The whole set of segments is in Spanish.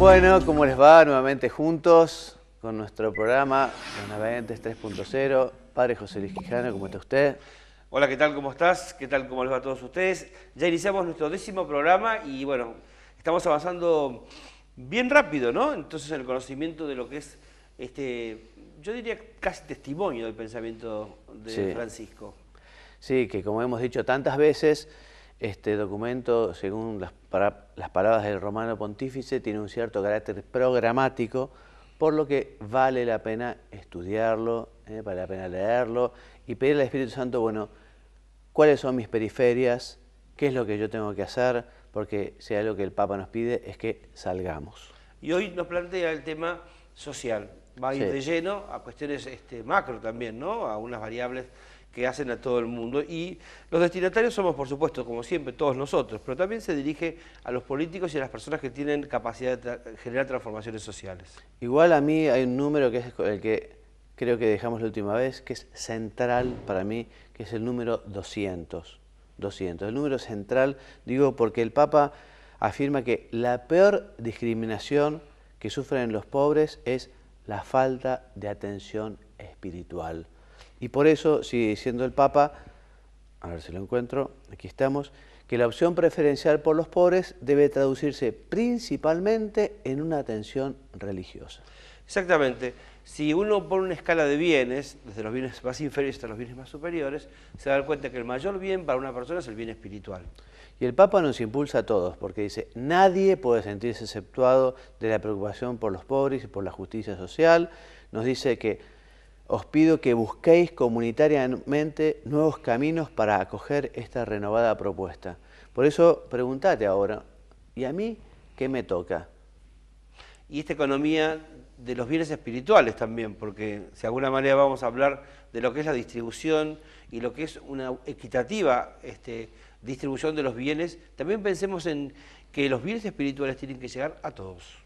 Bueno, ¿cómo les va? Nuevamente juntos con nuestro programa Los Navegantes 3.0. Padre José Luis Quijano, ¿cómo está usted? Hola, ¿qué tal? ¿Cómo estás? ¿Qué tal? ¿Cómo les va a todos ustedes? Ya iniciamos nuestro 10º programa y bueno, estamos avanzando bien rápido, ¿no? Entonces en el conocimiento de lo que es, yo diría casi testimonio del pensamiento de Sí. Francisco. Sí, que como hemos dicho tantas veces, este documento, según las palabras del Romano Pontífice, tiene un cierto carácter programático, por lo que vale la pena estudiarlo, vale la pena leerlo y pedirle al Espíritu Santo, bueno, cuáles son mis periferias, qué es lo que yo tengo que hacer, porque si hay algo que el Papa nos pide es que salgamos. Y hoy nos plantea el tema social. Va a ir Sí. de lleno a cuestiones macro también, ¿no? A unas variables que hacen a todo el mundo. Y los destinatarios somos, por supuesto, como siempre, todos nosotros, pero también se dirige a los políticos y a las personas que tienen capacidad de generar transformaciones sociales. Igual a mí hay un número que es el que creo que dejamos la última vez, que es central para mí, que es el número 200. 200. El número central, digo, porque el Papa afirma que la peor discriminación que sufren los pobres es la falta de atención espiritual. Y por eso sigue diciendo el Papa, a ver si lo encuentro, aquí estamos, que la opción preferencial por los pobres debe traducirse principalmente en una atención religiosa. Exactamente. Si uno pone una escala de bienes, desde los bienes más inferiores hasta los bienes más superiores, se va a dar cuenta que el mayor bien para una persona es el bien espiritual. Y el Papa nos impulsa a todos, porque dice, nadie puede sentirse exceptuado de la preocupación por los pobres y por la justicia social. Nos dice que os pido que busquéis comunitariamente nuevos caminos para acoger esta renovada propuesta. Por eso, pregúntate ahora, ¿y a mí qué me toca? Y esta economía de los bienes espirituales también, porque si de alguna manera vamos a hablar de lo que es la distribución y lo que es una equitativa distribución de los bienes, también pensemos en que los bienes espirituales tienen que llegar a todos.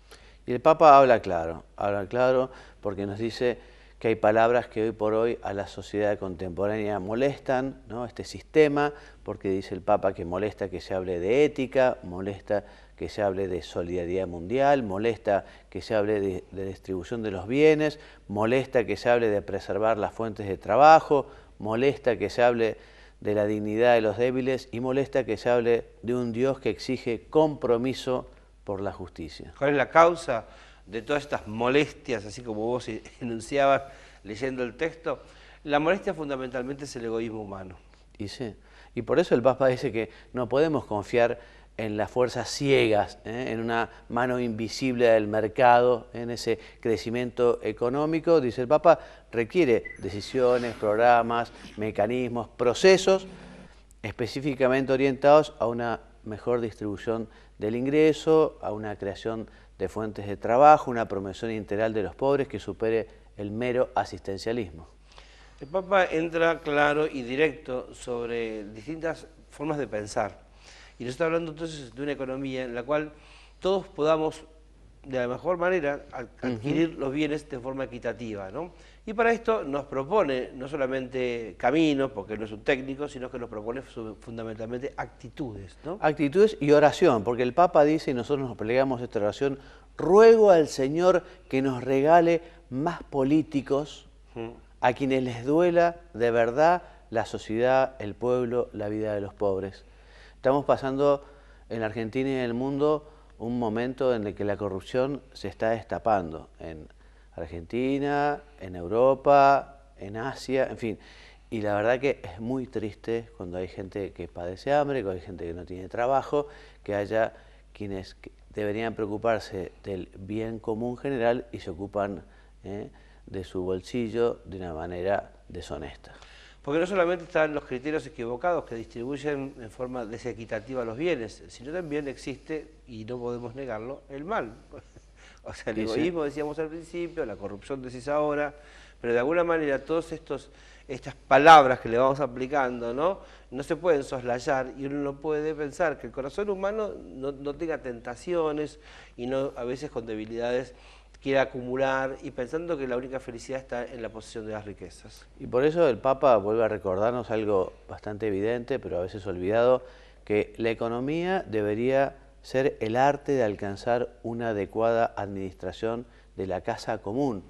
Y el Papa habla claro porque nos dice que hay palabras que hoy por hoy a la sociedad contemporánea molestan, ¿no? Este sistema, porque dice el Papa que molesta que se hable de ética, molesta que se hable de solidaridad mundial, molesta que se hable de distribución de los bienes, molesta que se hable de preservar las fuentes de trabajo, molesta que se hable de la dignidad de los débiles y molesta que se hable de un Dios que exige compromiso por la justicia. ¿Cuál es la causa de todas estas molestias, así como vos enunciabas leyendo el texto? La molestia fundamentalmente es el egoísmo humano. Y sí, y por eso el Papa dice que no podemos confiar en las fuerzas ciegas, en una mano invisible del mercado, en ese crecimiento económico, dice el Papa, requiere decisiones, programas, mecanismos, procesos específicamente orientados a una mejor distribución del ingreso, a una creación de fuentes de trabajo, una promoción integral de los pobres que supere el mero asistencialismo. El Papa entra claro y directo sobre distintas formas de pensar. Y nos está hablando entonces de una economía en la cual todos podamos de la mejor manera adquirir los bienes de forma equitativa, ¿no? Y para esto nos propone no solamente caminos, porque no es un técnico, sino que nos propone fundamentalmente actitudes, ¿no? Actitudes y oración, porque el Papa dice, y nosotros nos plegamos esta oración, ruego al Señor que nos regale más políticos a quienes les duela de verdad la sociedad, el pueblo, la vida de los pobres. Estamos pasando en la Argentina y en el mundo un momento en el que la corrupción se está destapando en Argentina, en Europa, en Asia, en fin. Y la verdad que es muy triste cuando hay gente que padece hambre, cuando hay gente que no tiene trabajo, que haya quienes deberían preocuparse del bien común general y se ocupan de su bolsillo de una manera deshonesta. Porque no solamente están los criterios equivocados que distribuyen en forma desequitativa los bienes, sino también existe, y no podemos negarlo, el mal. O sea, el egoísmo decíamos al principio, la corrupción decís ahora, pero de alguna manera todas estas palabras que le vamos aplicando, no se pueden soslayar y uno no puede pensar que el corazón humano no tenga tentaciones y no a veces con debilidades quiere acumular y pensando que la única felicidad está en la posesión de las riquezas. Y por eso el Papa vuelve a recordarnos algo bastante evidente, pero a veces olvidado, que la economía debería ser el arte de alcanzar una adecuada administración de la casa común,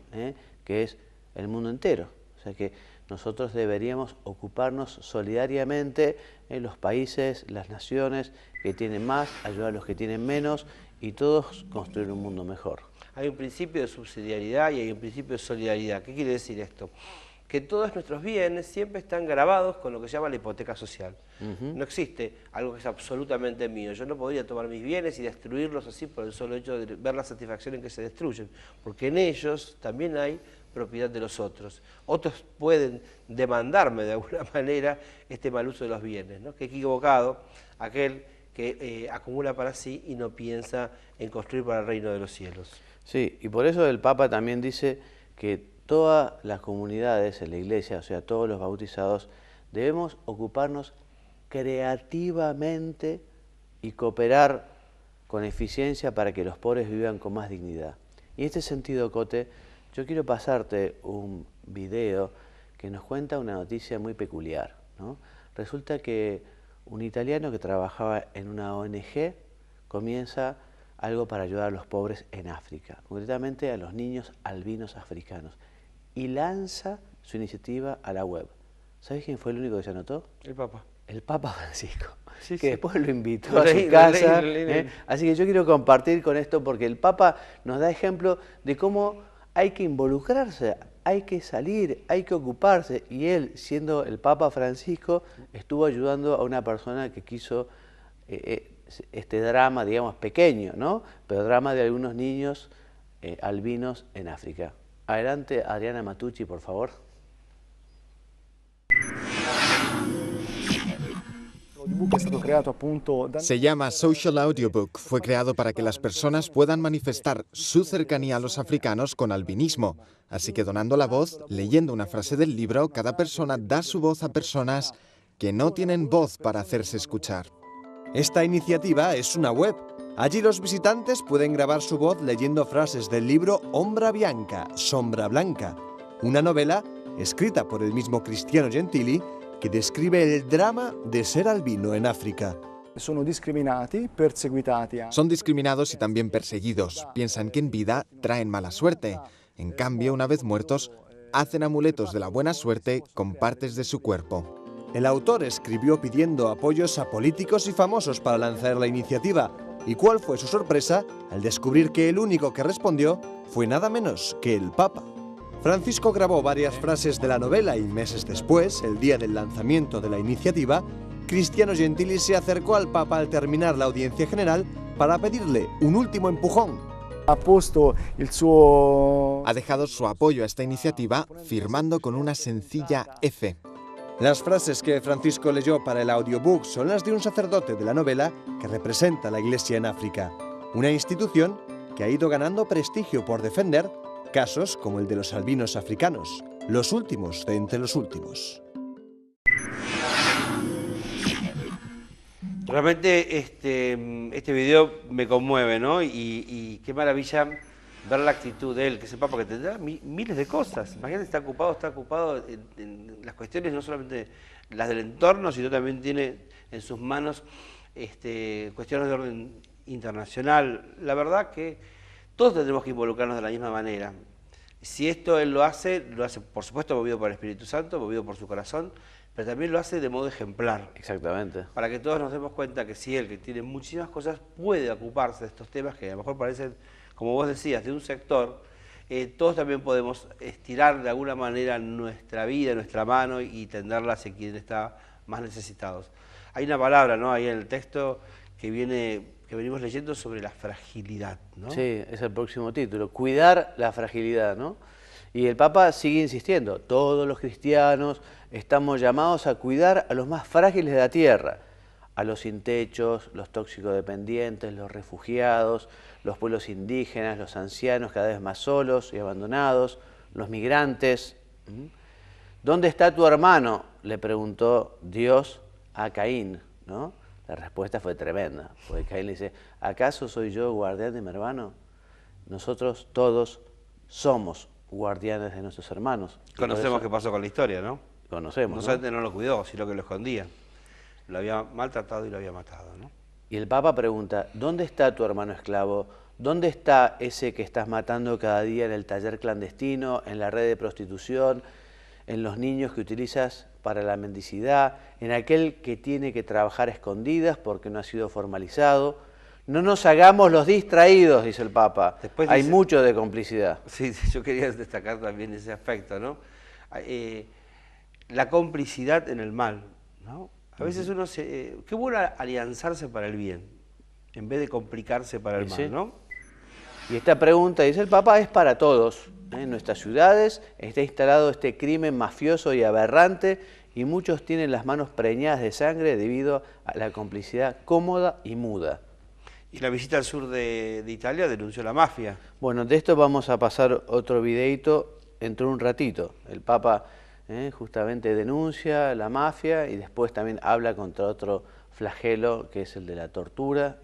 que es el mundo entero. O sea que nosotros deberíamos ocuparnos solidariamente en los países, las naciones que tienen más, ayudar a los que tienen menos y todos construir un mundo mejor. Hay un principio de subsidiariedad y hay un principio de solidaridad. ¿Qué quiere decir esto? Que todos nuestros bienes siempre están grabados con lo que se llama la hipoteca social. No existe algo que es absolutamente mío. Yo no podría tomar mis bienes y destruirlos así por el solo hecho de ver la satisfacción en que se destruyen, porque en ellos también hay propiedad de los otros. Otros pueden demandarme de alguna manera este mal uso de los bienes, ¿no? Que equivocado aquel que acumula para sí y no piensa en construir para el reino de los cielos. Sí, y por eso el Papa también dice que todas las comunidades en la iglesia, o sea, todos los bautizados, debemos ocuparnos creativamente y cooperar con eficiencia para que los pobres vivan con más dignidad. Y en este sentido, Cote, yo quiero pasarte un video que nos cuenta una noticia muy peculiar, ¿no? Resulta que un italiano que trabajaba en una ONG comienza algo para ayudar a los pobres en África, concretamente a los niños albinos africanos, y lanza su iniciativa a la web. ¿Sabes quién fue el único que se anotó? El Papa. El Papa Francisco, sí, que sí. después lo invitó a su casa. Así que yo quiero compartir con esto porque el Papa nos da ejemplo de cómo hay que involucrarse, hay que salir, hay que ocuparse. Y él, siendo el Papa Francisco, estuvo ayudando a una persona que quiso este drama, digamos, pequeño, ¿no? Pero drama de algunos niños albinos en África. Adelante, Adriana Matucci, por favor. Se llama Social Audiobook. Fue creado para que las personas puedan manifestar su cercanía a los africanos con albinismo. Así que donando la voz, leyendo una frase del libro, cada persona da su voz a personas que no tienen voz para hacerse escuchar. Esta iniciativa es una web. Allí los visitantes pueden grabar su voz leyendo frases del libro Ombra Bianca, Sombra Blanca, una novela escrita por el mismo Cristiano Gentili que describe el drama de ser albino en África. Son discriminados y también perseguidos. Piensan que en vida traen mala suerte. En cambio, una vez muertos, hacen amuletos de la buena suerte con partes de su cuerpo. El autor escribió pidiendo apoyos a políticos y famosos para lanzar la iniciativa. ¿Y cuál fue su sorpresa al descubrir que el único que respondió fue nada menos que el Papa? Francisco grabó varias frases de la novela y meses después, el día del lanzamiento de la iniciativa, Cristiano Gentili se acercó al Papa al terminar la audiencia general para pedirle un último empujón. Ha dejado su apoyo a esta iniciativa firmando con una sencilla F. Las frases que Francisco leyó para el audiobook son las de un sacerdote de la novela que representa a la Iglesia en África, una institución que ha ido ganando prestigio por defender casos como el de los albinos africanos, los últimos de entre los últimos. Realmente este video me conmueve, ¿no? Y qué maravilla ver la actitud de él, que es el Papa que tendrá miles de cosas. Imagínate, está ocupado en las cuestiones, no solamente las del entorno, sino también tiene en sus manos cuestiones de orden internacional. La verdad que todos tendremos que involucrarnos de la misma manera. Si esto él lo hace por supuesto movido por el Espíritu Santo, movido por su corazón, pero también lo hace de modo ejemplar. Exactamente. Para que todos nos demos cuenta que si él, que tiene muchísimas cosas, puede ocuparse de estos temas que a lo mejor parecen, como vos decías, de un sector, todos también podemos estirar de alguna manera nuestra vida, nuestra mano y tenderla hacia quien está más necesitados. Hay una palabra, ¿no?, ahí en el texto que venimos leyendo sobre la fragilidad, ¿no? Sí, es el próximo título, cuidar la fragilidad, ¿no? Y el Papa sigue insistiendo, todos los cristianos estamos llamados a cuidar a los más frágiles de la tierra, a los sin techos, los toxicodependientes, los refugiados, los pueblos indígenas, los ancianos cada vez más solos y abandonados, los migrantes. ¿Dónde está tu hermano?, le preguntó Dios a Caín, ¿no? La respuesta fue tremenda, porque Caín le dice, ¿acaso soy yo guardián de mi hermano? Nosotros todos somos guardianes de nuestros hermanos. Conocemos qué pasó con la historia, ¿no? Conocemos, no solamente no lo cuidó, sino que lo escondía. Lo había maltratado y lo había matado, ¿no? Y el Papa pregunta, ¿dónde está tu hermano esclavo? ¿Dónde está ese que estás matando cada día en el taller clandestino, en la red de prostitución, en los niños que utilizas para la mendicidad, en aquel que tiene que trabajar a escondidas porque no ha sido formalizado? No nos hagamos los distraídos, dice el Papa. Después hay dice, mucho de complicidad. Sí, yo quería destacar también ese aspecto, ¿no? La complicidad en el mal, ¿no? A veces uno qué bueno alianzarse para el bien, en vez de complicarse para el mal, ¿no? Y esta pregunta, dice el Papa, es para todos. En nuestras ciudades está instalado este crimen mafioso y aberrante y muchos tienen las manos preñadas de sangre debido a la complicidad cómoda y muda. Y la visita al sur de Italia denunció la mafia. Bueno, de esto vamos a pasar otro videito dentro de un ratito. El Papa justamente denuncia la mafia y después también habla contra otro flagelo que es el de la tortura,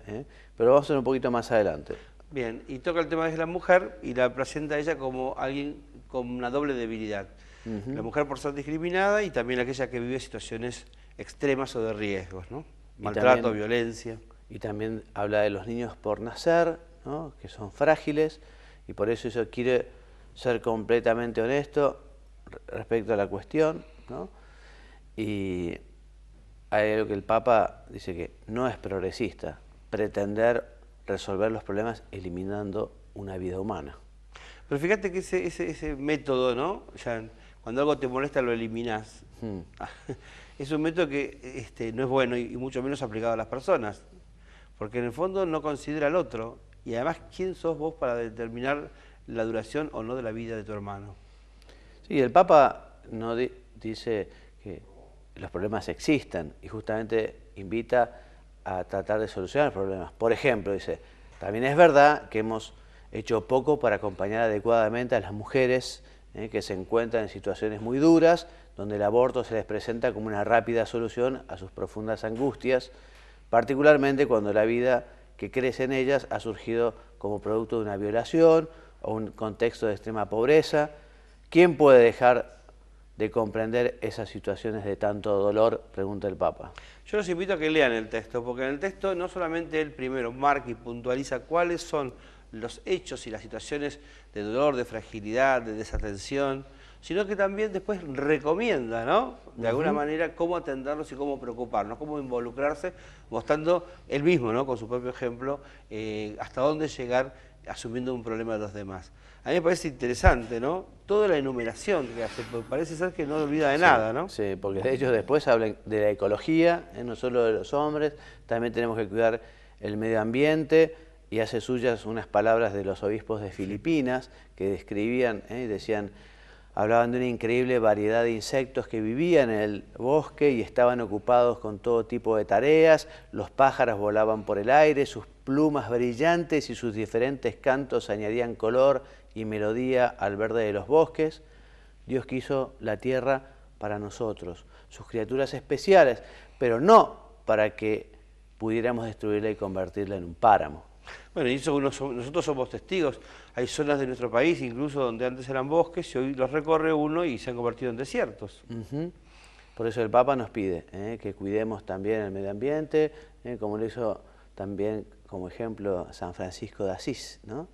pero vamos a ver un poquito más adelante. Bien, y toca el tema de la mujer y la presenta a ella como alguien con una doble debilidad. La mujer por ser discriminada y también aquella que vive situaciones extremas o de riesgos, ¿no? Maltrato, también, violencia. Y también habla de los niños por nacer, ¿no? Que son frágiles y por eso quiere ser completamente honesto respecto a la cuestión, ¿no? Y hay algo que el Papa dice que no es progresista, pretender resolver los problemas eliminando una vida humana. Pero fíjate que ese método, ¿no? O sea, cuando algo te molesta lo eliminás. Es un método que no es bueno y mucho menos aplicado a las personas, porque en el fondo no considera al otro y además ¿quién sos vos para determinar la duración o no de la vida de tu hermano? Sí, el Papa no dice que los problemas existen y justamente invita a tratar de solucionar problemas. Por ejemplo, dice, también es verdad que hemos hecho poco para acompañar adecuadamente a las mujeres que se encuentran en situaciones muy duras, donde el aborto se les presenta como una rápida solución a sus profundas angustias, particularmente cuando la vida que crece en ellas ha surgido como producto de una violación o un contexto de extrema pobreza. ¿Quién puede dejar de comprender esas situaciones de tanto dolor?, pregunta el Papa. Yo los invito a que lean el texto, porque en el texto no solamente él primero marca y puntualiza cuáles son los hechos y las situaciones de dolor, de fragilidad, de desatención, sino que también después recomienda, ¿no? De alguna manera cómo atenderlos y cómo preocuparnos, cómo involucrarse, mostrando él mismo, ¿no? Con su propio ejemplo, hasta dónde llegar asumiendo un problema de los demás. A mí me parece interesante, ¿no? Toda la enumeración que hace, porque parece ser que no olvida de nada, ¿no? Sí, porque de ellos después hablan de la ecología, no solo de los hombres, también tenemos que cuidar el medio ambiente, y hace suyas unas palabras de los obispos de Filipinas que describían y decían, hablaban de una increíble variedad de insectos que vivían en el bosque y estaban ocupados con todo tipo de tareas, los pájaros volaban por el aire, sus plumas brillantes y sus diferentes cantos añadían color y melodía al verde de los bosques. Dios quiso la tierra para nosotros, sus criaturas especiales, pero no para que pudiéramos destruirla y convertirla en un páramo. Bueno, y eso nosotros somos testigos. Hay zonas de nuestro país, incluso donde antes eran bosques, y hoy los recorre uno y se han convertido en desiertos. Por eso el Papa nos pide que cuidemos también el medio ambiente, como lo hizo también como ejemplo San Francisco de Asís, ¿no?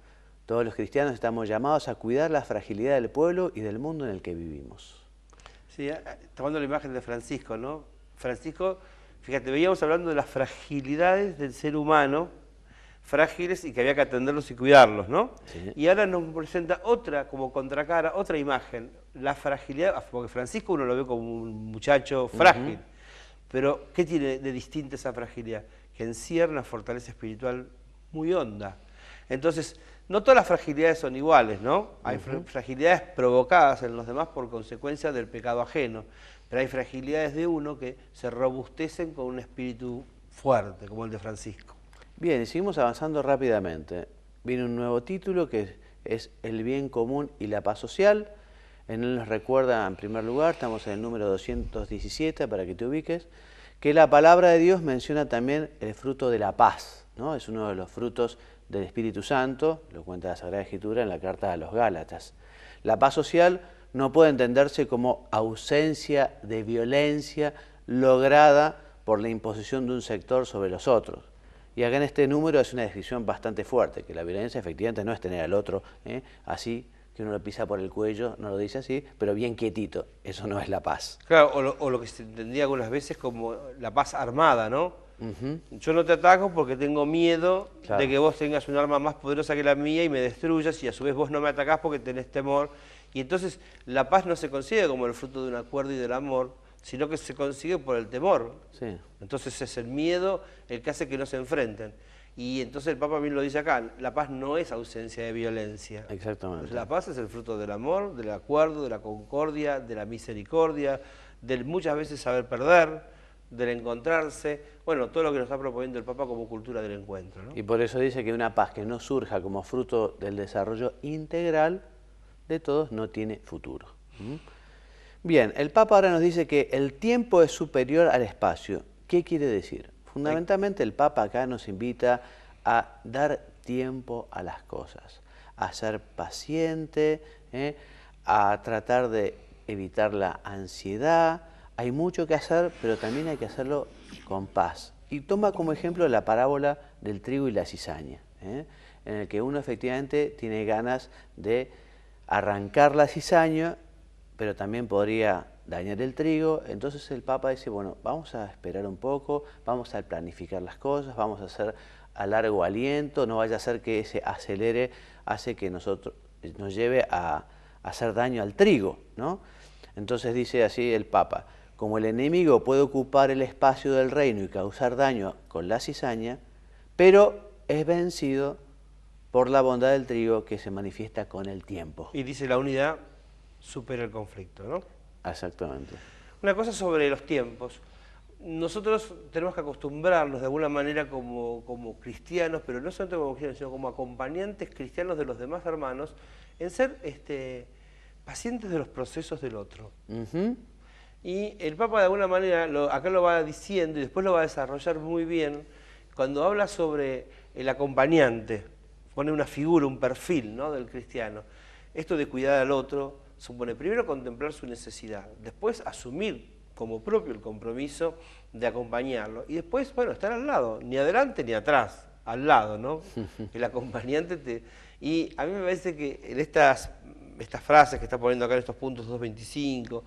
Todos los cristianos estamos llamados a cuidar la fragilidad del pueblo y del mundo en el que vivimos. Sí, tomando la imagen de Francisco, ¿no? Francisco, fíjate, veíamos hablando de las fragilidades del ser humano, frágiles y que había que atenderlos y cuidarlos, ¿no? Sí. Y ahora nos presenta otra, como contracara, otra imagen, la fragilidad, porque Francisco uno lo ve como un muchacho frágil, pero ¿qué tiene de distinta esa fragilidad? Que encierra una fortaleza espiritual muy honda. Entonces, no todas las fragilidades son iguales, ¿no? Hay fragilidades provocadas en los demás por consecuencia del pecado ajeno, pero hay fragilidades de uno que se robustecen con un espíritu fuerte, como el de Francisco. Bien, y seguimos avanzando rápidamente. Viene un nuevo título que es El bien común y la paz social. En él nos recuerda, en primer lugar, estamos en el número 217 para que te ubiques, que la palabra de Dios menciona también el fruto de la paz, ¿no? Es uno de los frutos del Espíritu Santo, lo cuenta la Sagrada Escritura en la carta a los Gálatas. La paz social no puede entenderse como ausencia de violencia lograda por la imposición de un sector sobre los otros. Y acá en este número es una descripción bastante fuerte, que la violencia efectivamente no es tener al otro así, que uno lo pisa por el cuello, no lo dice así, pero bien quietito. Eso no es la paz. Claro, o lo que se entendía algunas veces como la paz armada, ¿no? Yo no te ataco porque tengo miedo de que vos tengas un arma más poderosa que la mía y me destruyas, y a su vez vos no me atacás porque tenés temor. Y entonces la paz no se consigue como el fruto de un acuerdo y del amor, sino que se consigue por el temor. Sí. Entonces es el miedo el que hace que no se enfrenten. Y entonces el Papa bien lo dice acá, la paz no es ausencia de violencia. Exactamente. Pues la paz es el fruto del amor, del acuerdo, de la concordia, de la misericordia, del muchas veces saber perder, del encontrarse, bueno, todo lo que nos está proponiendo el Papa como cultura del encuentro, ¿no? Y por eso dice que una paz que no surja como fruto del desarrollo integral de todos no tiene futuro. Bien, el Papa ahora nos dice que el tiempo es superior al espacio. ¿Qué quiere decir? Fundamentalmente el Papa acá nos invita a dar tiempo a las cosas, a ser paciente, a tratar de evitar la ansiedad. Hay mucho que hacer, pero también hay que hacerlo con paz. Y toma como ejemplo la parábola del trigo y la cizaña, en el que uno efectivamente tiene ganas de arrancar la cizaña, pero también podría dañar el trigo. Entonces el Papa dice, bueno, vamos a esperar un poco, vamos a planificar las cosas, vamos a hacer a largo aliento, no vaya a ser que ese acelere, hace que nos lleve a hacer daño al trigo, ¿no? Entonces dice así el Papa, como el enemigo puede ocupar el espacio del reino y causar daño con la cizaña, pero es vencido por la bondad del trigo que se manifiesta con el tiempo. Y dice la unidad supera el conflicto, ¿no? Exactamente. Una cosa sobre los tiempos. Nosotros tenemos que acostumbrarnos de alguna manera como cristianos, pero no solamente como cristianos, sino como acompañantes cristianos de los demás hermanos, en ser pacientes de los procesos del otro. Y el Papa de alguna manera, acá lo va diciendo y después lo va a desarrollar muy bien, cuando habla sobre el acompañante, pone una figura, un perfil, ¿no?, del cristiano. Esto de cuidar al otro supone primero contemplar su necesidad, después asumir como propio el compromiso de acompañarlo y después, bueno, estar al lado, ni adelante ni atrás, al lado, ¿no? El acompañante Y a mí me parece que en estas frases que está poniendo acá en estos puntos 225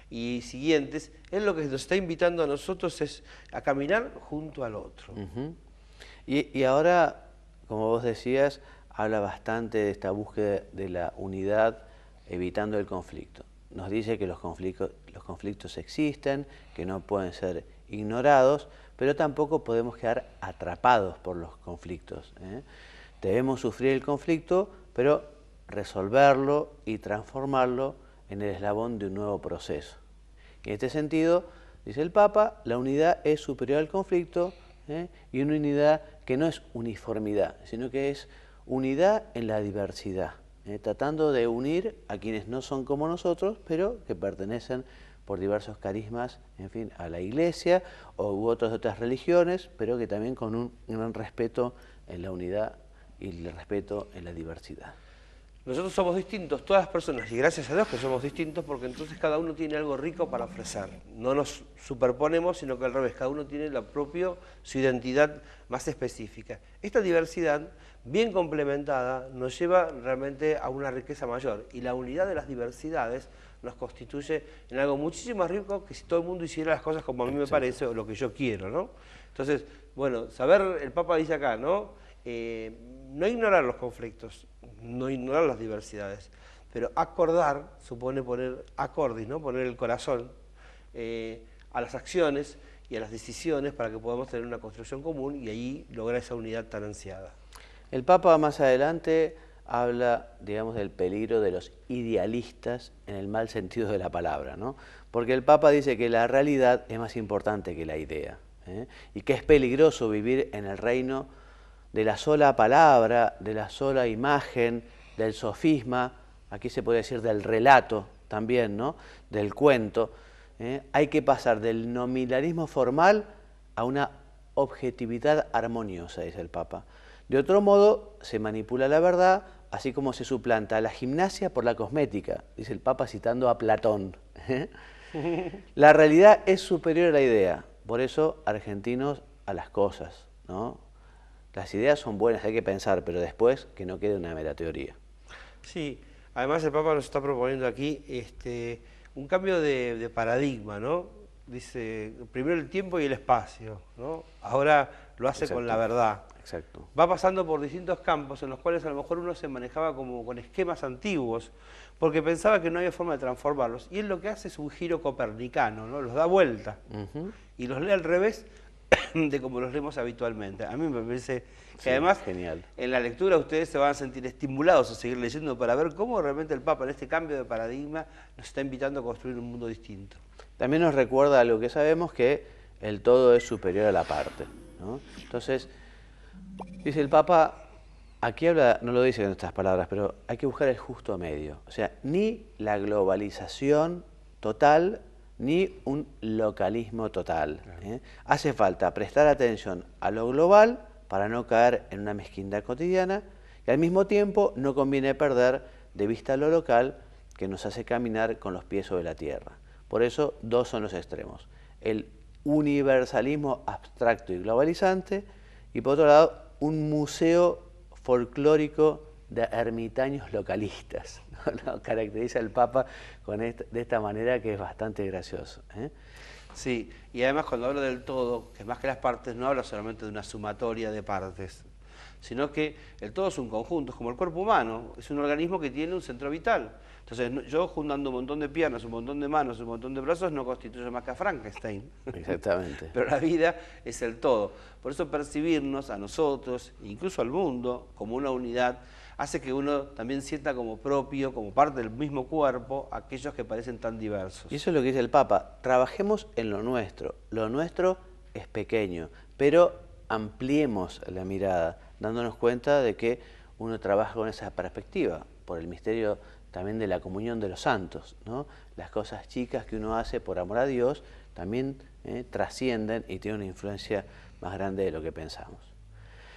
y siguientes, es lo que nos está invitando a nosotros es a caminar junto al otro. Y ahora, como vos decías, habla bastante de esta búsqueda de la unidad, evitando el conflicto. Nos dice que los conflictos existen, que no pueden ser ignorados, pero tampoco podemos quedar atrapados por los conflictos. Debemos sufrir el conflicto, pero resolverlo y transformarlo en el eslabón de un nuevo proceso. Y en este sentido, dice el Papa, la unidad es superior al conflicto, y una unidad que no es uniformidad, sino que es unidad en la diversidad, tratando de unir a quienes no son como nosotros, pero que pertenecen por diversos carismas, en fin, a la Iglesia u otras religiones, pero que también con un gran respeto en la unidad y el respeto en la diversidad. Nosotros somos distintos, todas las personas, y gracias a Dios que somos distintos, porque entonces cada uno tiene algo rico para ofrecer. No nos superponemos, sino que al revés, cada uno tiene su identidad más específica. Esta diversidad, bien complementada, nos lleva realmente a una riqueza mayor, y la unidad de las diversidades nos constituye en algo muchísimo más rico que si todo el mundo hiciera las cosas como a mí me parece o lo que yo quiero, ¿no? Entonces, bueno, el Papa dice acá, ¿no? No ignorar los conflictos, no ignorar las diversidades, pero acordar supone poner acordis, ¿no? Poner el corazón a las acciones y a las decisiones para que podamos tener una construcción común y ahí lograr esa unidad tan ansiada. El Papa más adelante habla, digamos, del peligro de los idealistas en el mal sentido de la palabra, ¿no? Porque el Papa dice que la realidad es más importante que la idea, y que es peligroso vivir en el reino de la sola palabra, de la sola imagen, del sofisma, aquí se puede decir del relato también, ¿no? Del cuento. Hay que pasar del nominalismo formal a una objetividad armoniosa, dice el Papa. De otro modo, se manipula la verdad, así como se suplanta la gimnasia por la cosmética, dice el Papa citando a Platón. La realidad es superior a la idea, por eso argentinos a las cosas, ¿no? las ideas son buenas, hay que pensar, pero después que no quede una mera teoría. Sí, además el Papa nos está proponiendo aquí un cambio de paradigma, ¿no? Dice, primero el tiempo y el espacio, ¿no? Ahora lo hace con la verdad. Exacto. Va pasando por distintos campos en los cuales a lo mejor uno se manejaba como con esquemas antiguos, porque pensaba que no había forma de transformarlos. Y él lo que hace es un giro copernicano, ¿no? Los da vuelta y los lee al revés de como los leemos habitualmente. A mí me parece que además genial. En la lectura ustedes se van a sentir estimulados a seguir leyendo para ver cómo realmente el Papa en este cambio de paradigma nos está invitando a construir un mundo distinto. También nos recuerda algo que sabemos, que el todo es superior a la parte, ¿no? Entonces, dice el Papa, aquí habla, no lo dice en estas palabras, pero hay que buscar el justo medio. O sea, ni la globalización total, ni un localismo total. Claro. Hace falta prestar atención a lo global para no caer en una mezquindad cotidiana, y al mismo tiempo no conviene perder de vista lo local, que nos hace caminar con los pies sobre la tierra. Por eso, dos son los extremos: el universalismo abstracto y globalizante, y por otro lado, un museo folclórico de ermitaños localistas. Lo caracteriza el Papa de esta manera, que es bastante gracioso. Sí, y además cuando habla del todo, que más que las partes, no habla solamente de una sumatoria de partes, sino que el todo es un conjunto, es como el cuerpo humano, es un organismo que tiene un centro vital. Entonces, yo juntando un montón de piernas, un montón de manos, un montón de brazos, no constituyo más que a Frankenstein. Exactamente. Pero la vida es el todo. Por eso percibirnos a nosotros, incluso al mundo, como una unidad, hace que uno también sienta como propio, como parte del mismo cuerpo, aquellos que parecen tan diversos. Y eso es lo que dice el Papa: trabajemos en lo nuestro. Lo nuestro es pequeño, pero ampliemos la mirada, dándonos cuenta de que uno trabaja con esa perspectiva, por el misterio también de la comunión de los santos, ¿no? Las cosas chicas que uno hace por amor a Dios también trascienden y tienen una influencia más grande de lo que pensamos.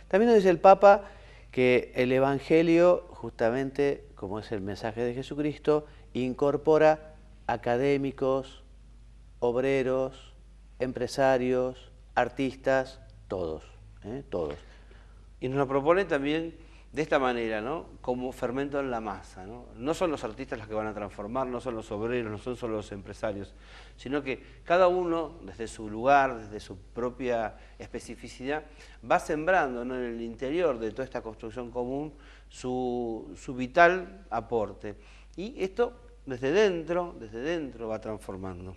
También nos dice el Papa que el Evangelio, justamente como es el mensaje de Jesucristo, incorpora académicos, obreros, empresarios, artistas, todos, todos. Y nos lo propone también de esta manera, ¿no? Como fermento en la masa, ¿no? No son los artistas los que van a transformar, no son los obreros, no son solo los empresarios, sino que cada uno, desde su lugar, desde su propia especificidad, va sembrando, ¿no?, en el interior de toda esta construcción común su vital aporte. Y esto desde dentro va transformando.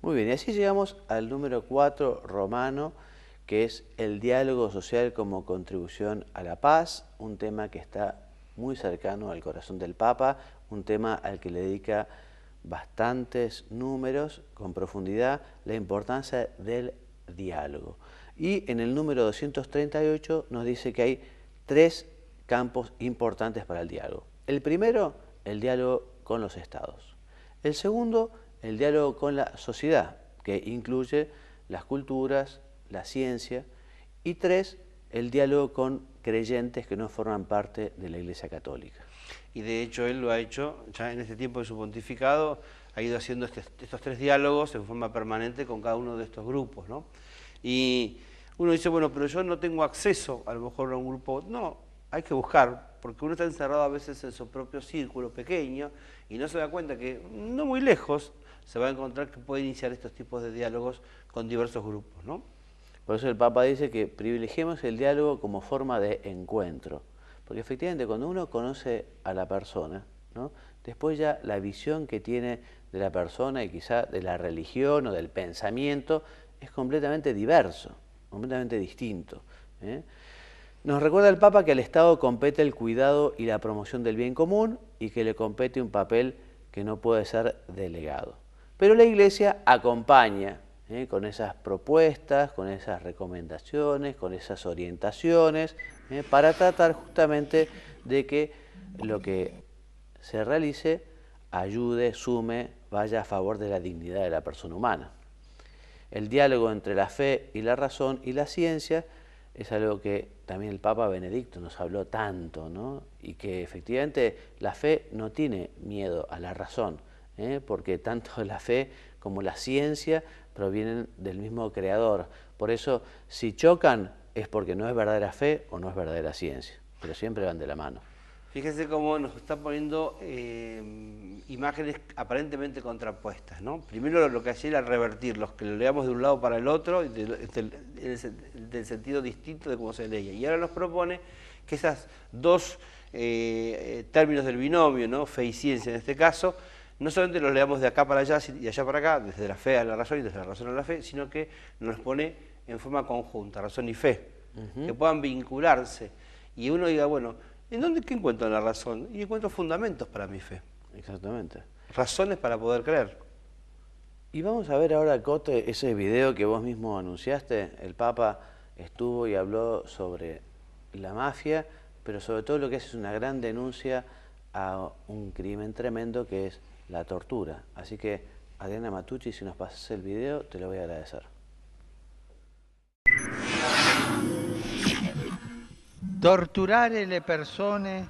Muy bien, y así llegamos al número 4 romano, que es el diálogo social como contribución a la paz, un tema que está muy cercano al corazón del Papa, un tema al que le dedica bastantes números, con profundidad, la importancia del diálogo. Y en el número 238 nos dice que hay 3 campos importantes para el diálogo. El primero, el diálogo con los estados. El segundo, el diálogo con la sociedad, que incluye las culturas, la ciencia. Y 3, el diálogo con creyentes que no forman parte de la Iglesia Católica. Y de hecho él lo ha hecho, ya en este tiempo de su pontificado, ha ido haciendo estos 3 diálogos en forma permanente con cada uno de estos grupos, ¿no? Y uno dice, bueno, pero yo no tengo acceso a lo mejor a un grupo. No, hay que buscar, porque uno está encerrado a veces en su propio círculo pequeño y no se da cuenta que no muy lejos se va a encontrar que puede iniciar estos tipos de diálogos con diversos grupos, ¿no? Por eso el Papa dice que privilegiemos el diálogo como forma de encuentro, porque efectivamente cuando uno conoce a la persona, ¿no?, después ya la visión que tiene de la persona y quizá de la religión o del pensamiento es completamente diverso, completamente distinto. Nos recuerda el Papa que al Estado compete el cuidado y la promoción del bien común y que le compete un papel que no puede ser delegado. Pero la Iglesia acompaña con esas propuestas, con esas recomendaciones, con esas orientaciones, para tratar justamente de que lo que se realice ayude, sume, vaya a favor de la dignidad de la persona humana. El diálogo entre la fe y la razón y la ciencia es algo que también el Papa Benedicto nos habló tanto, ¿no? Y que efectivamente la fe no tiene miedo a la razón, porque tanto la fe como la ciencia provienen del mismo Creador. Por eso, si chocan, es porque no es verdadera fe o no es verdadera ciencia, pero siempre van de la mano. Fíjense cómo nos está poniendo imágenes aparentemente contrapuestas, ¿no? Primero lo que hacía era revertirlos, que lo leamos de un lado para el otro, del sentido distinto de cómo se leía. Y ahora nos propone que esas dos términos del binomio, ¿no? Fe y ciencia en este caso, no solamente los leamos de acá para allá y de allá para acá, desde la fe a la razón y desde la razón a la fe, sino que nos pone en forma conjunta, razón y fe, que puedan vincularse. Y uno diga, bueno, ¿en dónde qué encuentro la razón? Y encuentro fundamentos para mi fe. Exactamente. Razones para poder creer. Y vamos a ver ahora, Cote, ese video que vos mismo anunciaste. El Papa estuvo y habló sobre la mafia, pero sobre todo lo que es una gran denuncia a un crimen tremendo que es la tortura. Así que, Adriana Matucci, si nos pasas el video, te lo voy a agradecer. Torturare le persone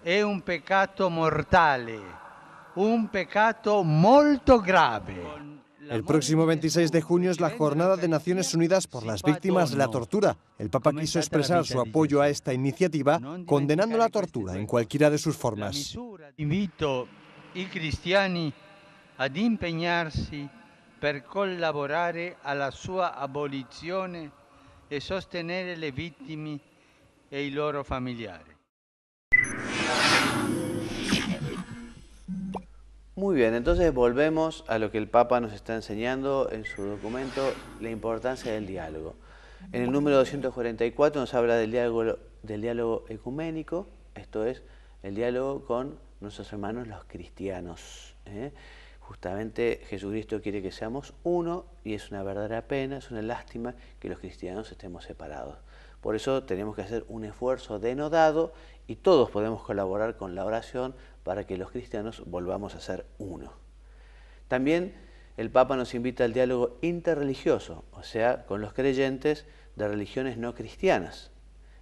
è un peccato mortale, un peccato molto grave. El próximo 26 de junio es la Jornada de Naciones Unidas por las Víctimas de la Tortura. El Papa quiso expresar su apoyo a esta iniciativa, condenando la tortura en cualquiera de sus formas. Invito i cristiani ad impegnarsi per collaborare alla sua abolizione e sostenere le vittime e i loro familiari. Muy bien, entonces volvemos a lo que el Papa nos está enseñando en su documento, la importancia del diálogo. En el número 244 nos habla del diálogo ecuménico, esto es, el diálogo con nuestros hermanos los cristianos. Justamente Jesucristo quiere que seamos uno y es una verdadera pena, es una lástima que los cristianos estemos separados. Por eso tenemos que hacer un esfuerzo denodado y todos podemos colaborar con la oración para que los cristianos volvamos a ser uno. También el Papa nos invita al diálogo interreligioso, o sea, con los creyentes de religiones no cristianas.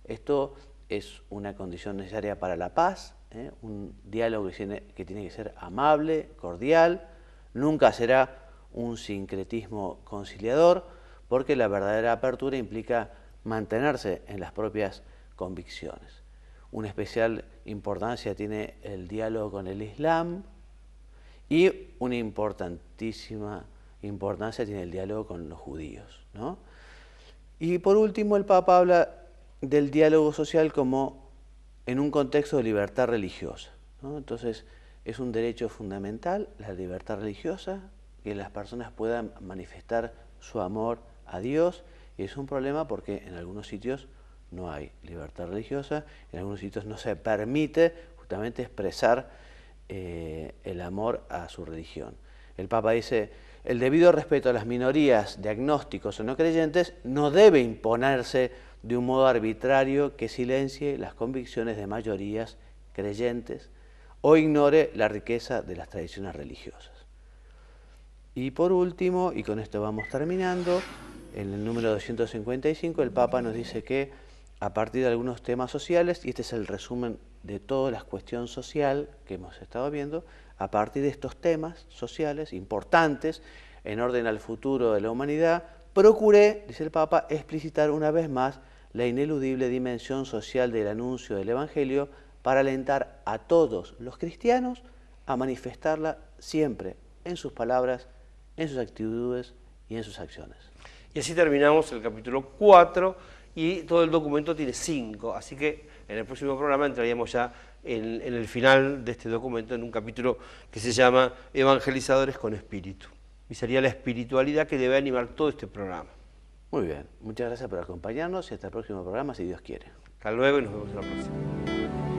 Esto es una condición necesaria para la paz, un diálogo que tiene que ser amable, cordial, nunca será un sincretismo conciliador, porque la verdadera apertura implica mantenerse en las propias convicciones. Una especial importancia tiene el diálogo con el Islam y una importantísima importancia tiene el diálogo con los judíos, ¿no? Y por último, el Papa habla del diálogo social como en un contexto de libertad religiosa, ¿no? Entonces, es un derecho fundamental, la libertad religiosa, que las personas puedan manifestar su amor a Dios, y es un problema porque en algunos sitios no hay libertad religiosa, en algunos sitios no se permite justamente expresar el amor a su religión. El Papa dice, el debido respeto a las minorías de agnósticos o no creyentes no debe imponerse de un modo arbitrario que silencie las convicciones de mayorías creyentes o ignore la riqueza de las tradiciones religiosas. Y por último, y con esto vamos terminando, en el número 255 el Papa nos dice que a partir de algunos temas sociales, y este es el resumen de toda la cuestión social que hemos estado viendo, a partir de estos temas sociales importantes en orden al futuro de la humanidad, procuré, dice el Papa, explicitar una vez más la ineludible dimensión social del anuncio del Evangelio para alentar a todos los cristianos a manifestarla siempre en sus palabras, en sus actitudes y en sus acciones. Y así terminamos el capítulo 4 y todo el documento tiene 5, así que en el próximo programa entraríamos ya en el final de este documento en un capítulo que se llama Evangelizadores con Espíritu. Y sería la espiritualidad que debe animar todo este programa. Muy bien, muchas gracias por acompañarnos y hasta el próximo programa si Dios quiere. Hasta luego y nos vemos en la próxima.